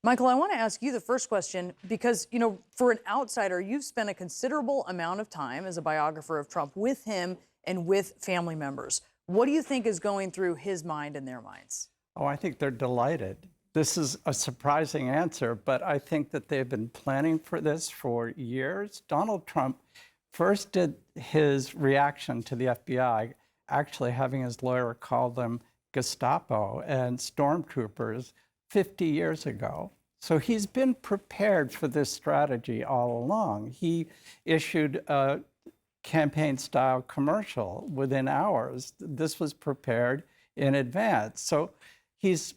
Michael, I want to ask you the first question because, for an outsider, you've spent a considerable amount of time as a biographer of Trump with him and with family members. What do you think is going through his mind and their minds? Oh, I think they're delighted. This is a surprising answer, but I think that they've been planning for this for years. Donald Trump first did his reaction to the FBI, actually having his lawyer call them Gestapo and stormtroopers 50 years ago. So he's been prepared for this strategy all along. He issued a campaign-style commercial within hours. This was prepared in advance. So he's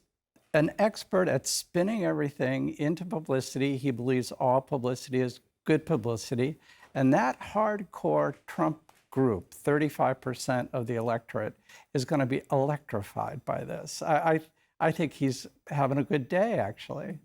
an expert at spinning everything into publicity. He believes all publicity is good publicity. And that hardcore Trump group, 35% of the electorate, is going to be electrified by this. I think he's having a good day, actually.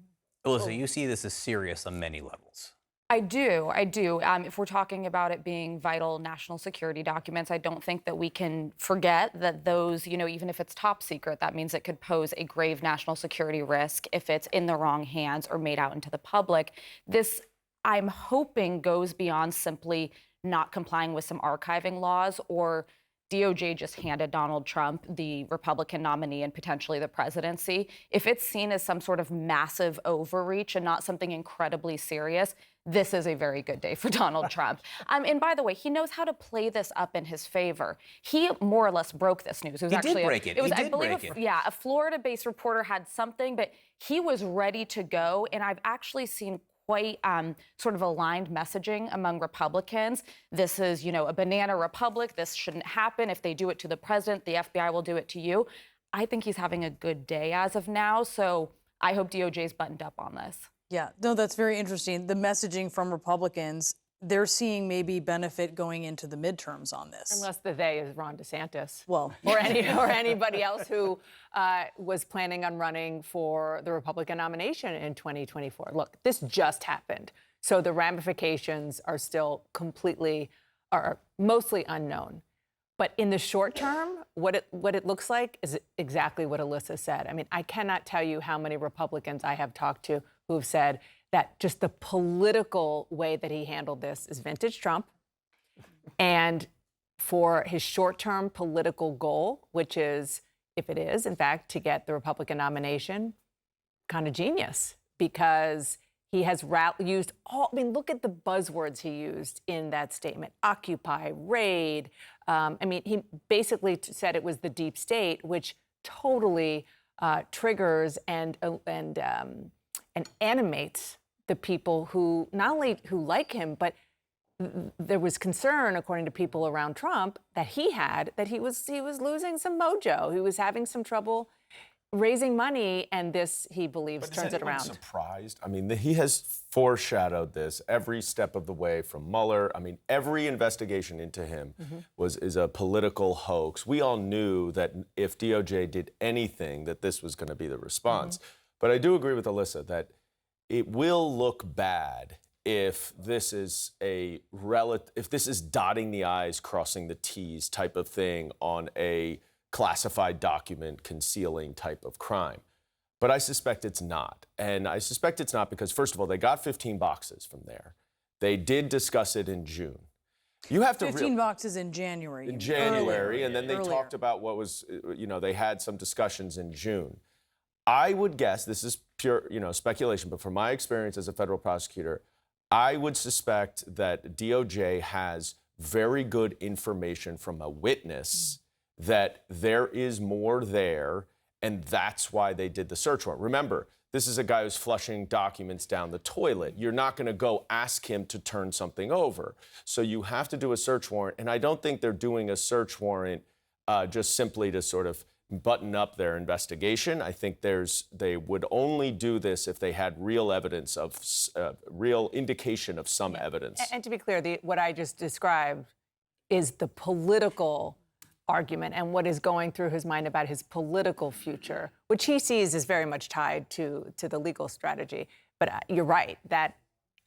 Alyssa, you see this as serious on many levels. I do. If we're talking about it being vital national security documents, I don't think that we can forget that those, even if it's top secret, that means it could pose a grave national security risk if it's in the wrong hands or made out into the public. This, I'm hoping, goes beyond simply not complying with some archiving laws or DOJ just handed Donald Trump the Republican nominee and potentially the presidency. If it's seen as some sort of massive overreach and not something incredibly serious, this is a very good day for Donald Trump. And by the way, he knows how to play this up in his favor. He more or less broke this news. It was He did break it. I believe, a Florida-based reporter had something, but he was ready to go. And I've actually seen quite sort of aligned messaging among Republicans. This is, a banana republic. This shouldn't happen. If they do it to the president, the FBI will do it to you. I think he's having a good day as of now. So I hope DOJ's buttoned up on this. Yeah, no, that's very interesting. The messaging from Republicans, they're seeing maybe benefit going into the midterms on this. Unless the they is Ron DeSantis. Well, or anybody else who was planning on running for the Republican nomination in 2024. Look, this just happened. So the ramifications are still mostly unknown. But in the short term, what it looks like is exactly what Alyssa said. I mean, I cannot tell you how many Republicans I have talked to who have said that just the political way that he handled this is vintage Trump. And for his short-term political goal, which is, if it is, in fact, to get the Republican nomination, kind of genius, because he has used look at the buzzwords he used in that statement: Occupy, raid. He basically said it was the deep state, which totally triggers and animates the people who not only who like him, but there was concern, according to people around Trump, that he was losing some mojo. He was having some trouble raising money, and this, he believes, turns it around. Surprised? I mean, he has foreshadowed this every step of the way from Mueller. I mean, every investigation into him is a political hoax. We all knew that if DOJ did anything, that this was going to be the response. But I do agree with Alyssa that it will look bad if this is if this is dotting the I's, crossing the T's type of thing on a classified document concealing type of crime. But I suspect it's not. And I suspect it's not because, first of all, they got 15 boxes from there. They did discuss it in June. You have to 15 boxes in January. In January, and then they Earlier. talked about what was, they had some discussions in June. I would guess, this is pure, speculation, but from my experience as a federal prosecutor, I would suspect that DOJ has very good information from a witness that there is more there, and that's why they did the search warrant. Remember, this is a guy who's flushing documents down the toilet. You're not going to go ask him to turn something over. So you have to do a search warrant, and I don't think they're doing a search warrant just simply to sort of button up their investigation. I think they would only do this if they had real evidence of real indication of some evidence. And to be clear, what I just described is the political argument and what is going through his mind about his political future, which he sees as very much tied to the legal strategy. But you're right that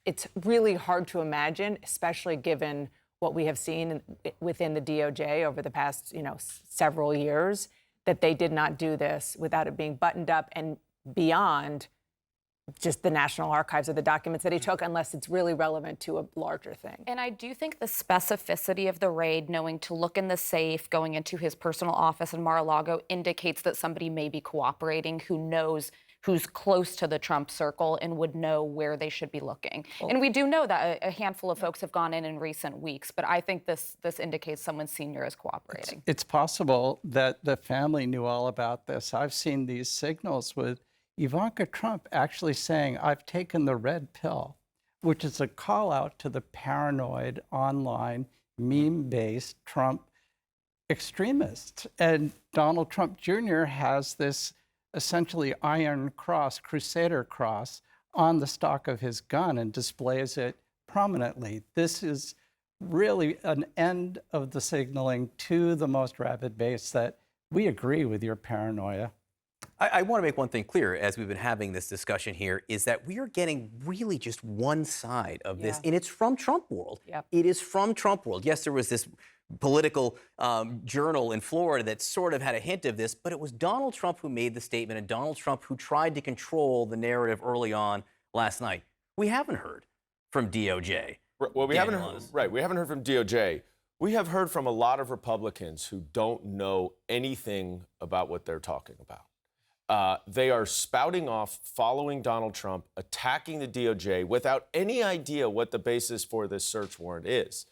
it's really hard to imagine, especially given what we have seen within the DOJ over the past, several years, that they did not do this without it being buttoned up and beyond just the National Archives or the documents that he took, unless it's really relevant to a larger thing. And I do think the specificity of the raid, knowing to look in the safe, going into his personal office in Mar-a-Lago, indicates that somebody may be cooperating who knows who's close to the Trump circle and would know where they should be looking. And we do know that a handful of folks have gone in recent weeks, but I think this indicates someone senior is cooperating. It's possible that the family knew all about this. I've seen these signals with Ivanka Trump actually saying, "I've taken the red pill," which is a call out to the paranoid, online, meme-based Trump extremists. And Donald Trump Jr. has this essentially Iron Cross, Crusader cross, on the stock of his gun and displays it prominently. This is really an end of the signaling to the most rabid base that we agree with your paranoia. I want to make one thing clear as we've been having this discussion here is that we are getting really just one side of this, and it's from Trump world. Yep. It is from Trump world. Yes, there was this political journal in Florida that sort of had a hint of this, but it was Donald Trump who made the statement and Donald Trump who tried to control the narrative early on last night. We haven't heard from DOJ. Well, we haven't Daniel heard, Oz. right. We haven't heard from DOJ. We have heard from a lot of Republicans who don't know anything about what they're talking about. They are spouting off, following Donald Trump, attacking the DOJ without any idea what the basis for this search warrant is.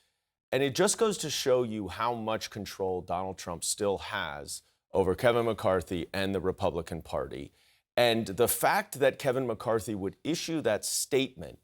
And it just goes to show you how much control Donald Trump still has over Kevin McCarthy and the Republican Party. And the fact that Kevin McCarthy would issue that statement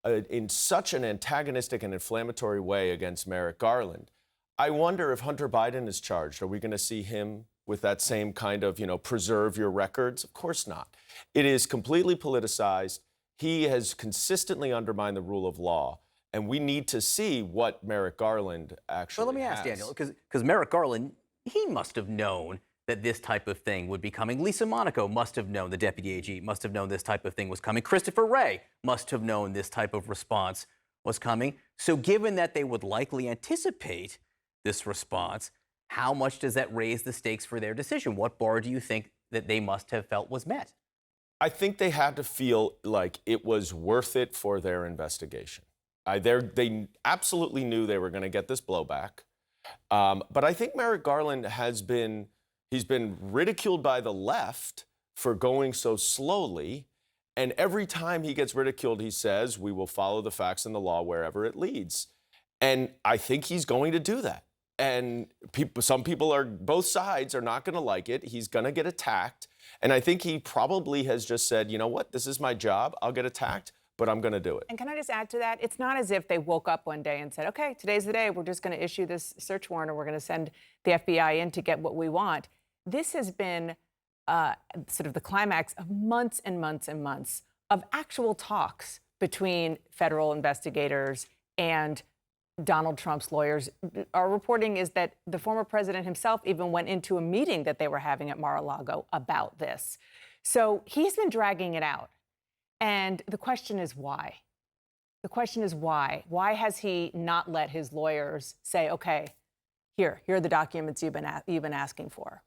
in such an antagonistic and inflammatory way against Merrick Garland, I wonder if Hunter Biden is charged. Are we going to see him with that same kind of, preserve your records? Of course not. It is completely politicized. He has consistently undermined the rule of law. And we need to see what Merrick Garland actually Well, let me ask Daniel, because Merrick Garland, he must have known that this type of thing would be coming. Lisa Monaco must have known, the deputy AG must have known this type of thing was coming. Christopher Wray must have known this type of response was coming. So given that they would likely anticipate this response, how much does that raise the stakes for their decision? What bar do you think that they must have felt was met? I think they had to feel like it was worth it for their investigation. They absolutely knew they were going to get this blowback. But I think Merrick Garland he's been ridiculed by the left for going so slowly. And every time he gets ridiculed, he says, we will follow the facts and the law wherever it leads. And I think he's going to do that. And some people both sides are not going to like it. He's going to get attacked. And I think he probably has just said, you know what, this is my job. I'll get attacked, but I'm going to do it. And can I just add to that? It's not as if they woke up one day and said, okay, today's the day. We're just going to issue this search warrant or we're going to send the FBI in to get what we want. This has been sort of the climax of months and months and months of actual talks between federal investigators and Donald Trump's lawyers. Our reporting is that the former president himself even went into a meeting that they were having at Mar-a-Lago about this. So he's been dragging it out. And the question is why? The question is why? Why has he not let his lawyers say, okay, here are the documents you've been asking for?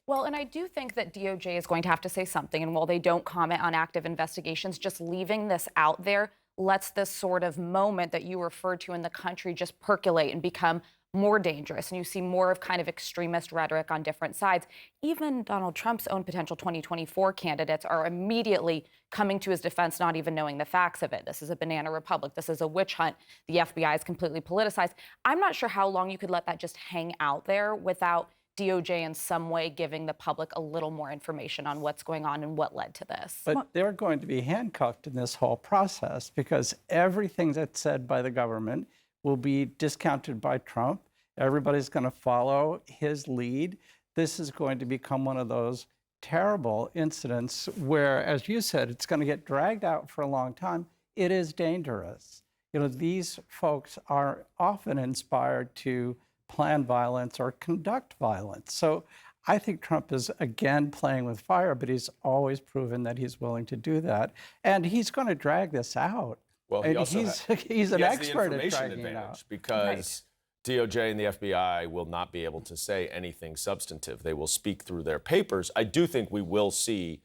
Well, and I do think that DOJ is going to have to say something. And while they don't comment on active investigations, just leaving this out there lets this sort of moment that you referred to in the country just percolate and become more dangerous. And you see more of kind of extremist rhetoric on different sides. Even Donald Trump's own potential 2024 candidates are immediately coming to his defense, not even knowing the facts of it. This is a banana republic. This is a witch hunt. The FBI is completely politicized. I'm not sure how long you could let that just hang out there without DOJ in some way giving the public a little more information on what's going on and what led to this. But they're going to be handcuffed in this whole process because everything that's said by the government will be discounted by Trump. Everybody's going to follow his lead. This is going to become one of those terrible incidents where, as you said, it's going to get dragged out for a long time. It is dangerous. These folks are often inspired to plan violence or conduct violence. So I think Trump is, again, playing with fire, but he's always proven that he's willing to do that. And he's going to drag this out. Well, he's an expert at dragging it out. Because DOJ and the FBI will not be able to say anything substantive. They will speak through their papers. I do think we will see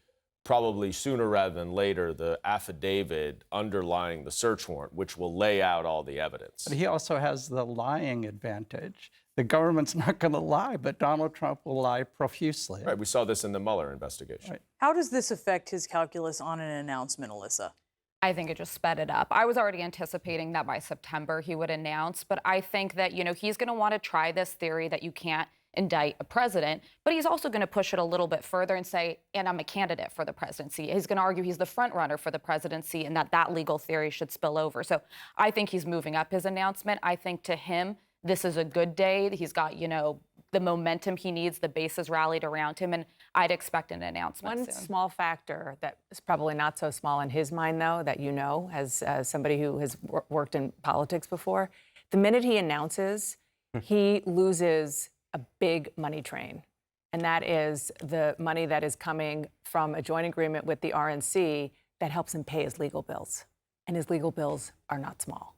probably sooner rather than later, the affidavit underlying the search warrant, which will lay out all the evidence. But he also has the lying advantage. The government's not going to lie, but Donald Trump will lie profusely. Right, we saw this in the Mueller investigation. Right. How does this affect his calculus on an announcement, Alyssa? I think it just sped it up. I was already anticipating that by September he would announce, but I think that, he's going to want to try this theory that you can't indict a president, but he's also going to push it a little bit further and say, and I'm a candidate for the presidency. He's going to argue he's the front runner for the presidency and that legal theory should spill over. So I think he's moving up his announcement. I think to him, this is a good day. He's got, the momentum he needs, the base has rallied around him, and I'd expect an announcement One soon. small factor that is probably not so small in his mind, though, that as somebody who has worked in politics before, the minute he announces, he loses a big money train. And that is the money that is coming from a joint agreement with the RNC that helps him pay his legal bills. And his legal bills are not small.